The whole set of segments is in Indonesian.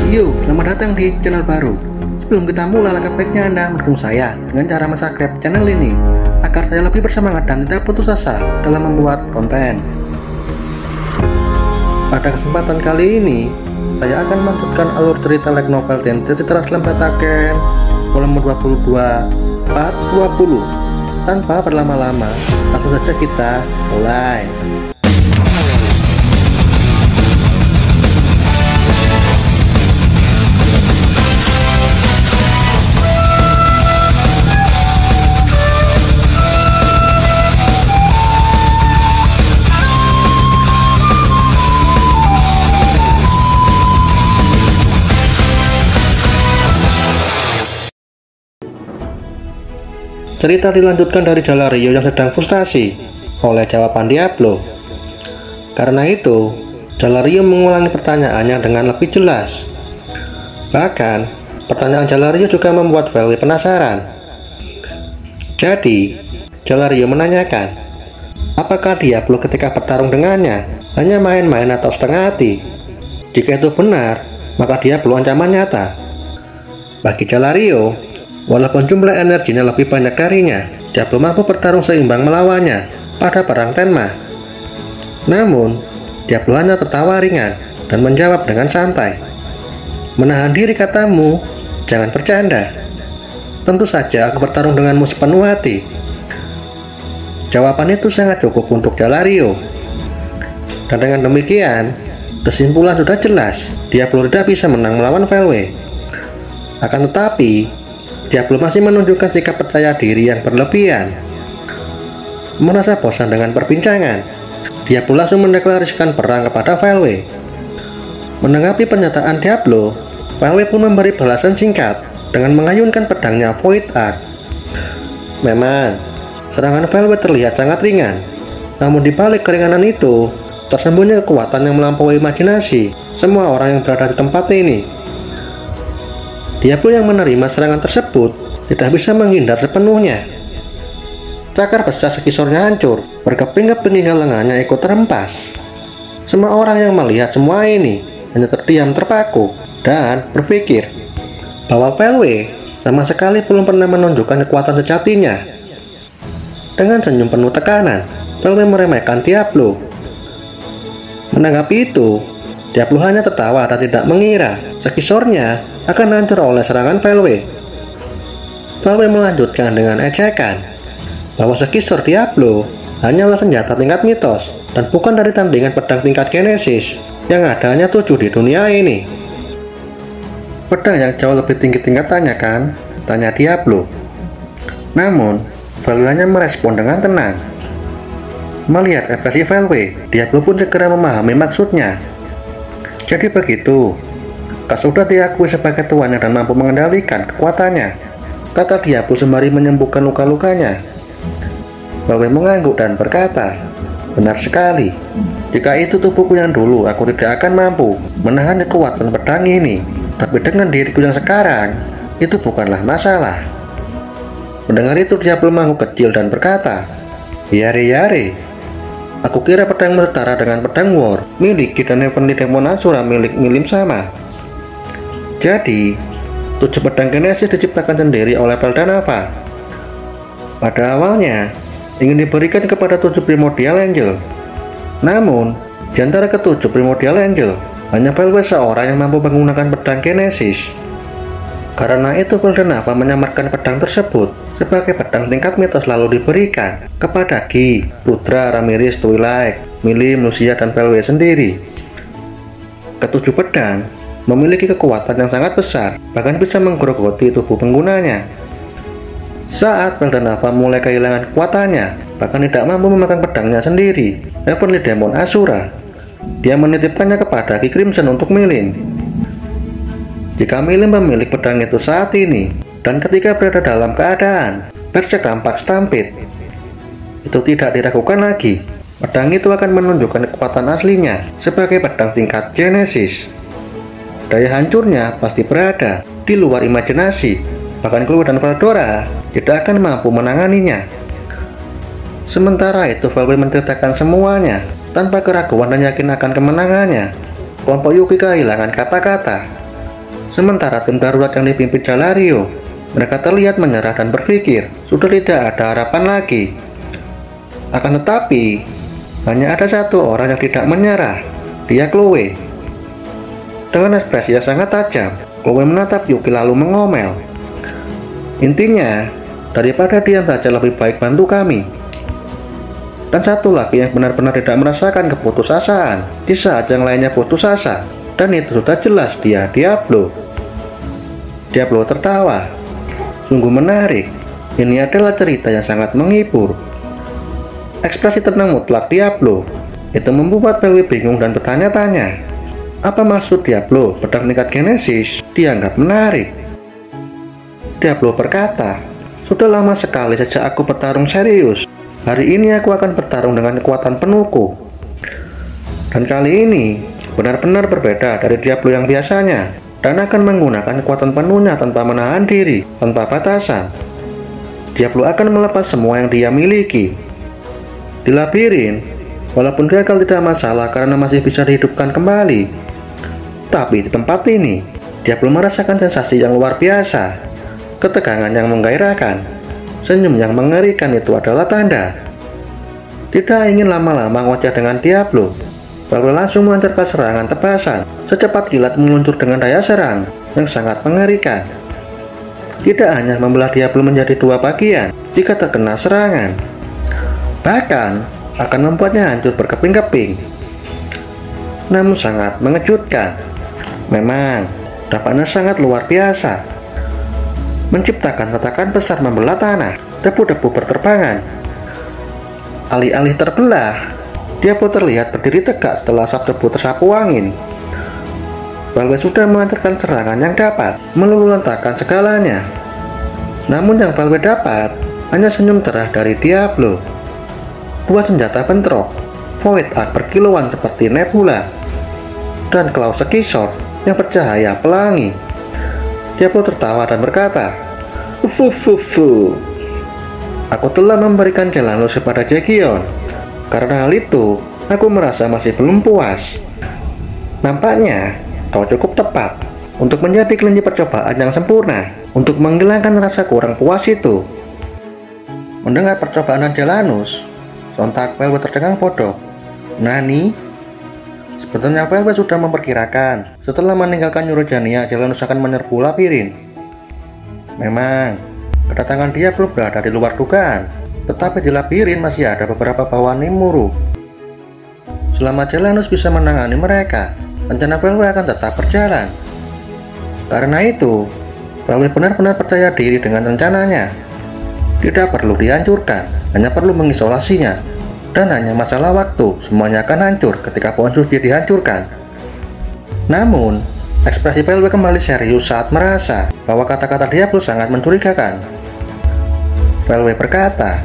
Yo, selamat datang di channel baru. Sebelum kita mulai, langkah baiknya Anda mendukung saya dengan cara subscribe channel ini agar saya lebih bersemangat dan tidak putus asa dalam membuat konten. Pada kesempatan kali ini, saya akan melanjutkan alur cerita light novel Tenchi Translam Tataken volume 22 part 20. Tanpa berlama-lama, langsung saja kita mulai. Cerita dilanjutkan dari Jalario yang sedang frustasi oleh jawaban Diablo. Karena itu, Jalario mengulangi pertanyaannya dengan lebih jelas. Bahkan, pertanyaan Jalario juga membuat Velwe penasaran. Jadi, Jalario menanyakan, apakah Diablo ketika bertarung dengannya hanya main-main atau setengah hati? Jika itu benar, maka Diablo ancaman nyata. Bagi Jalario, walaupun jumlah energinya lebih banyak darinya, Diablo mampu bertarung seimbang melawannya pada perang Tenma. Namun, Diablo hanya tertawa ringan dan menjawab dengan santai. Menahan diri katamu, jangan bercanda. Tentu saja aku bertarung denganmu sepenuh hati. Jawaban itu sangat cukup untuk Jalario. Dan dengan demikian, kesimpulan sudah jelas, Diablo tidak bisa menang melawan Velwe. Akan tetapi, Diablo masih menunjukkan sikap percaya diri yang berlebihan. Merasa bosan dengan perbincangan, Diablo langsung mendeklarasikan perang kepada Velwe. Menanggapi pernyataan Diablo, Velwe pun memberi balasan singkat dengan mengayunkan pedangnya Void Arc. Memang, serangan Velwe terlihat sangat ringan, namun di balik keringanan itu, tersembunyi kekuatan yang melampaui imajinasi semua orang yang berada di tempat ini. Diablo yang menerima serangan tersebut tidak bisa menghindar sepenuhnya. Cakar besar sekisornya hancur, berkeping-keping hingga lengannya ikut terhempas. Semua orang yang melihat semua ini hanya terdiam terpaku dan berpikir bahwa Velwe sama sekali belum pernah menunjukkan kekuatan sejatinya. Dengan senyum penuh tekanan, Velwe meremehkan Diablo. Menanggapi itu, Diablo hanya tertawa dan tidak mengira sekisornya akan hancur oleh serangan Velwe. Velwe melanjutkan dengan ejekan bahwa sekisor Diablo hanyalah senjata tingkat mitos dan bukan dari tandingan pedang tingkat Genesis yang ada hanya 7 di dunia ini. Pedang yang jauh lebih tinggi tingkatannya kan? Tanya Diablo. Namun, Velwe hanya merespon dengan tenang. Melihat ekspresi Velwe, Diablo pun segera memahami maksudnya. Jadi begitu, kau sudah diakui sebagai tuannya dan mampu mengendalikan kekuatannya, kata Diablo sembari menyembuhkan luka-lukanya. Velwe mengangguk dan berkata, benar sekali. Jika itu tubuhku yang dulu, aku tidak akan mampu menahan kekuatan pedang ini. Tapi dengan diriku yang sekarang, itu bukanlah masalah. Mendengar itu Diablo mengangguk kecil dan berkata, yare-yare. Aku kira pedangmu setara dengan pedang War milik dan Heavenly Demon Asura milik Milim sama. Jadi, 7 pedang Genesis diciptakan sendiri oleh Beldanava. Pada awalnya, ingin diberikan kepada 7 Primordial Angel. Namun, di antara ke-7 Primordial Angel, hanya Velwe seorang yang mampu menggunakan pedang Genesis. Karena itu Beldanava menyamarkan pedang tersebut sebagai pedang tingkat mitos lalu diberikan kepada Gi, Rudra, Ramirez, Twilight, Milim, Lucia, dan Velwe sendiri. Ke-7 pedang memiliki kekuatan yang sangat besar, bahkan bisa menggerogoti tubuh penggunanya. Saat Beldanava mulai kehilangan kekuatannya, bahkan tidak mampu memakan pedangnya sendiri, Heavenly Demon Asura, dia menitipkannya kepada Ki Crimson untuk Milim. Jika Milim memiliki pedang itu saat ini, dan ketika berada dalam keadaan Berserk Rampak Stampede, itu tidak diragukan lagi, pedang itu akan menunjukkan kekuatan aslinya sebagai pedang tingkat Genesis. Daya hancurnya pasti berada di luar imajinasi, bahkan Chloe dan Veldora tidak akan mampu menanganinya. Sementara itu Velwe menceritakan semuanya tanpa keraguan dan yakin akan kemenangannya. Kelompok Yuki kehilangan kata-kata. Sementara tim darurat yang dipimpin Jalario, mereka terlihat menyerah dan berpikir sudah tidak ada harapan lagi. Akan tetapi, hanya ada satu orang yang tidak menyerah, dia Chloe. Dengan ekspresi yang sangat tajam, Chloe menatap Yuki lalu mengomel. Intinya, daripada diam saja lebih baik bantu kami. Dan satu lagi yang benar-benar tidak merasakan keputusasaan di saat yang lainnya putus asa, dan itu sudah jelas dia Diablo. Diablo tertawa. Sungguh menarik. Ini adalah cerita yang sangat menghibur. Ekspresi tenang mutlak Diablo itu membuat Velwe bingung dan bertanya-tanya. Apa maksud Diablo pedang tingkat Genesis dianggap menarik? Diablo berkata, sudah lama sekali sejak aku bertarung serius. Hari ini aku akan bertarung dengan kekuatan penuhku. Dan kali ini benar-benar berbeda dari Diablo yang biasanya, dan akan menggunakan kekuatan penuhnya tanpa menahan diri, tanpa batasan. Diablo akan melepas semua yang dia miliki. Di labirin, walaupun gagal tidak masalah karena masih bisa dihidupkan kembali. Tapi di tempat ini, Diablo merasakan sensasi yang luar biasa. Ketegangan yang menggairahkan, senyum yang mengerikan itu adalah tanda. Tidak ingin lama-lama ngoceh dengan Diablo, Velwe langsung melancarkan serangan tebasan. Secepat kilat meluncur dengan daya serang yang sangat mengerikan. Tidak hanya membelah Diablo menjadi dua bagian jika terkena serangan, bahkan akan membuatnya hancur berkeping-keping. Namun sangat mengejutkan. Memang dampaknya sangat luar biasa, menciptakan retakan besar membelah tanah. Debu-debu berterbangan. Alih-alih terbelah, Diablo terlihat berdiri tegak setelah asap debu tersapu angin. Velwe sudah melancarkan serangan yang dapat meluluhlantahkan segalanya. Namun yang Velwe dapat hanya senyum cerah dari Diablo. Dua senjata bentrok, Void Arc berkilauan seperti nebula, dan Claw Sekisor yang bercahaya pelangi. Diablo tertawa dan berkata, "Fufufu, aku telah memberikan Jelanus kepada Jegion. Karena hal itu, aku merasa masih belum puas. Nampaknya kau cukup tepat untuk menjadi kelinci percobaan yang sempurna untuk menghilangkan rasa kurang puas itu." Mendengar percobaan Jelanus, sontak Velwe tercengang bodoh. Nani? Sebetulnya Velwe sudah memperkirakan setelah meninggalkan Eurogenia, Jelanus akan menyerbu labirin. Memang, kedatangan dia belum berada di luar dugaan, tetapi di labirin masih ada beberapa bawahan Rimuru. Selama Jelanus bisa menangani mereka, rencana Velwe akan tetap berjalan. Karena itu, Velwe benar-benar percaya diri dengan rencananya. Tidak perlu dihancurkan, hanya perlu mengisolasinya. Dan hanya masalah waktu, semuanya akan hancur ketika pohon suci dihancurkan. Namun, ekspresi Velwe kembali serius saat merasa bahwa kata-kata Diablo sangat mencurigakan. Velwe berkata,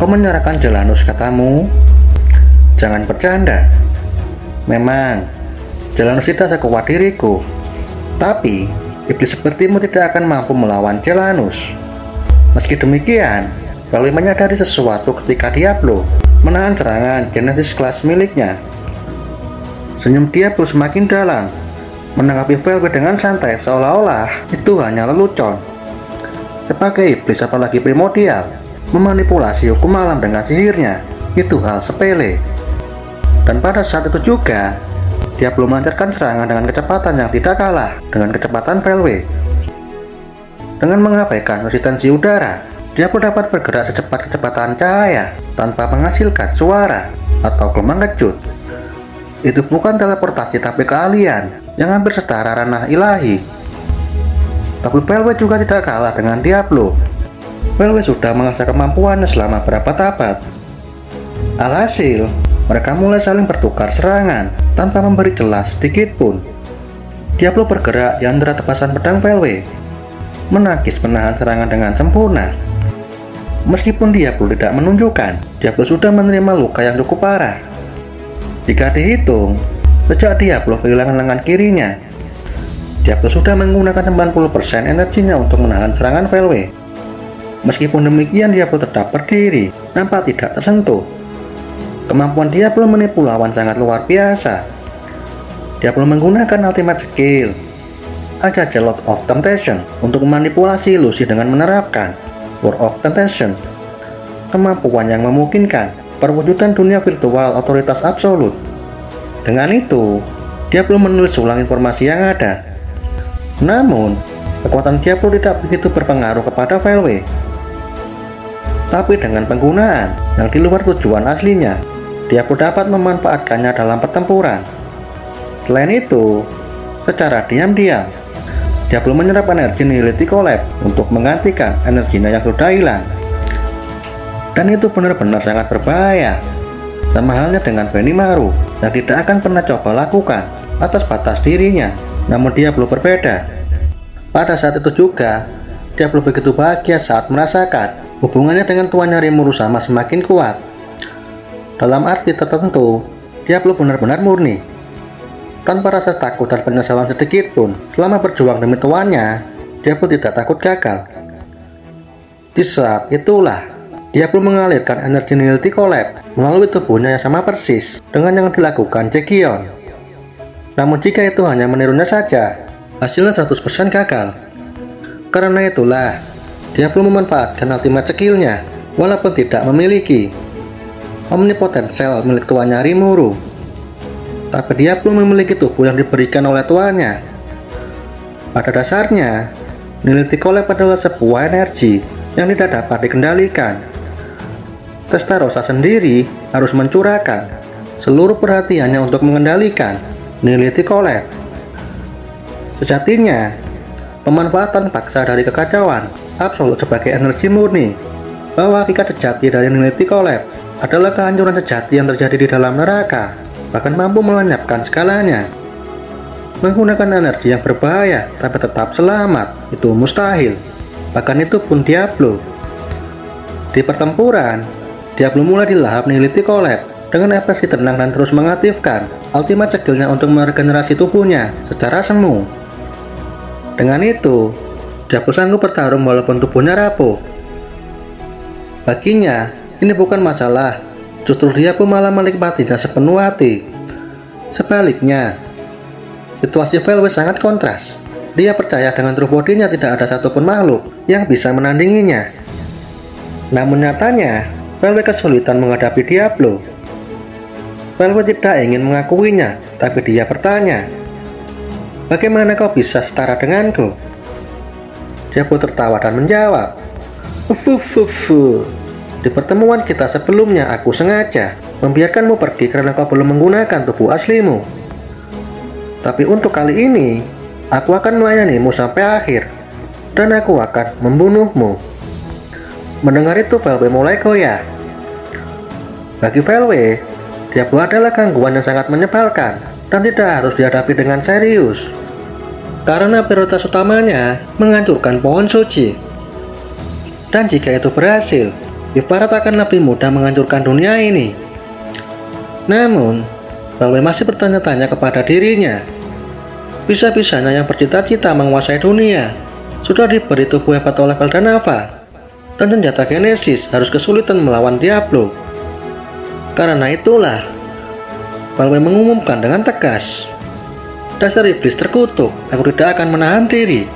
"Kau menyerahkan Jelanus, katamu? Jangan bercanda. Memang, Jelanus tidak sekuat diriku. Tapi, iblis sepertimu tidak akan mampu melawan Jelanus." Meski demikian, Velwe menyadari sesuatu ketika Diablo menahan serangan Genesis kelas miliknya. Senyum Diablo semakin dalam, menanggapi Velwe dengan santai seolah-olah itu hanya lelucon. Sebagai iblis apalagi primordial, memanipulasi hukum alam dengan sihirnya, itu hal sepele. Dan pada saat itu juga, Diablo melancarkan serangan dengan kecepatan yang tidak kalah dengan kecepatan Velwe. Dengan mengabaikan resistensi udara, Diablo dapat bergerak secepat kecepatan cahaya tanpa menghasilkan suara atau gelombang kejut. Itu bukan teleportasi tapi keahlian yang hampir setara ranah ilahi. Tapi Velwe juga tidak kalah dengan Diablo. Velwe sudah mengasah kemampuannya selama berabad-abad. Alhasil, mereka mulai saling bertukar serangan tanpa memberi celah sedikit pun. Diablo bergerak di antara tebasan pedang Velwe, menangkis menahan serangan dengan sempurna. Meskipun Diablo tidak menunjukkan, Diablo sudah menerima luka yang cukup parah. Jika dihitung, sejak Diablo kehilangan lengan kirinya, Diablo sudah menggunakan 90% energinya untuk menahan serangan Velwe. Meskipun demikian, Diablo tetap berdiri, nampak tidak tersentuh. Kemampuan Diablo menipu lawan sangat luar biasa. Diablo menggunakan ultimate skill, ajaja Lord of Temptation untuk memanipulasi Lucy dengan menerapkan Word of Temptation, kemampuan yang memungkinkan perwujudan dunia virtual otoritas absolut. Dengan itu, Diablo menulis ulang informasi yang ada. Namun, kekuatan Diablo tidak begitu berpengaruh kepada Velwe. Tapi dengan penggunaan yang di luar tujuan aslinya, Diablo dapat memanfaatkannya dalam pertempuran. Selain itu, secara diam-diam, Diablo menyerap energi Nihility Collapse untuk menggantikan energinya yang sudah hilang. Dan itu benar-benar sangat berbahaya. Sama halnya dengan Benimaru yang tidak akan pernah coba lakukan atas batas dirinya, namun Diablo berbeda. Pada saat itu juga, Diablo begitu bahagia saat merasakan hubungannya dengan tuannya Rimuru sama semakin kuat. Dalam arti tertentu, Diablo benar-benar murni. Tanpa rasa takut dan penyesalan sedikit pun, selama berjuang demi tuannya, Diablo tidak takut gagal. Di saat itulah, Diablo mengalirkan energi Nihility Collapse melalui tubuhnya yang sama persis dengan yang dilakukan Cekion. Namun jika itu hanya menirunya saja, hasilnya 100% gagal. Karena itulah, Diablo memanfaatkan ultimate skill-nya walaupun tidak memiliki omnipotent cell milik tuannya Rimuru. Tapi Diablo memiliki tubuh yang diberikan oleh tuannya. Pada dasarnya, Nihility Collapse adalah sebuah energi yang tidak dapat dikendalikan. Testarossa sendiri harus mencurahkan seluruh perhatiannya untuk mengendalikan Nihility Collapse. Sejatinya, pemanfaatan paksa dari kekacauan absolut sebagai energi murni, bahwa hakikat sejati dari Nihility Collapse adalah kehancuran sejati yang terjadi di dalam neraka, bahkan mampu melenyapkan segalanya. Menggunakan energi yang berbahaya tapi tetap selamat, itu mustahil. Bahkan itu pun Diablo. Di pertempuran, Diablo mulai dilahap Nihility Collapse dengan ekspresi tenang dan terus mengaktifkan ultimate skill-nya untuk meregenerasi tubuhnya secara semu. Dengan itu, Diablo sanggup bertarung walaupun tubuhnya rapuh. Baginya, ini bukan masalah, justru Diablo malah menikmatinya sepenuh hati. Sebaliknya, situasi Velwe sangat kontras. Dia percaya dengan true body-nya tidak ada satupun makhluk yang bisa menandinginya. Namun nyatanya, Velwe kesulitan menghadapi Diablo. Velwe tidak ingin mengakuinya, tapi dia bertanya, "Bagaimana kau bisa setara denganku?" Diablo tertawa dan menjawab, "Fufufu. Di pertemuan kita sebelumnya aku sengaja membiarkanmu pergi karena kau belum menggunakan tubuh aslimu. Tapi untuk kali ini, aku akan melayanimu sampai akhir, dan aku akan membunuhmu." Mendengar itu, Velwe mulai goyah. Bagi Velwe, Diablo adalah gangguan yang sangat menyebalkan dan tidak harus dihadapi dengan serius, karena prioritas utamanya menghancurkan pohon suci. Dan jika itu berhasil, ibarat akan lebih mudah menghancurkan dunia ini. Namun, Velwe masih bertanya-tanya kepada dirinya. Bisa-bisanya yang bercita-cita menguasai dunia sudah diberi tubuh hebat oleh Veldanava, dan senjata Genesis harus kesulitan melawan Diablo. Karena itulah, Velwe mengumumkan dengan tegas, "Dasar iblis terkutuk, aku tidak akan menahan diri."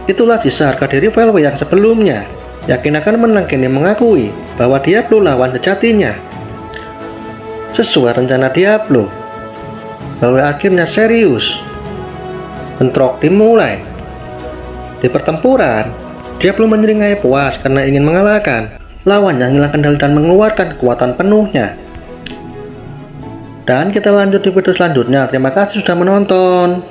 Itulah sisa harga diri Velwe yang sebelumnya, yakin akan menang kini mengakui bahwa Diablo lawan sejatinya. Sesuai rencana Diablo, Velwe akhirnya serius. Bentrok dimulai. Di pertempuran, Diablo menyeringai puas karena ingin mengalahkan lawan yang hilang kendali dan mengeluarkan kekuatan penuhnya. Dan kita lanjut di video selanjutnya. Terima kasih sudah menonton.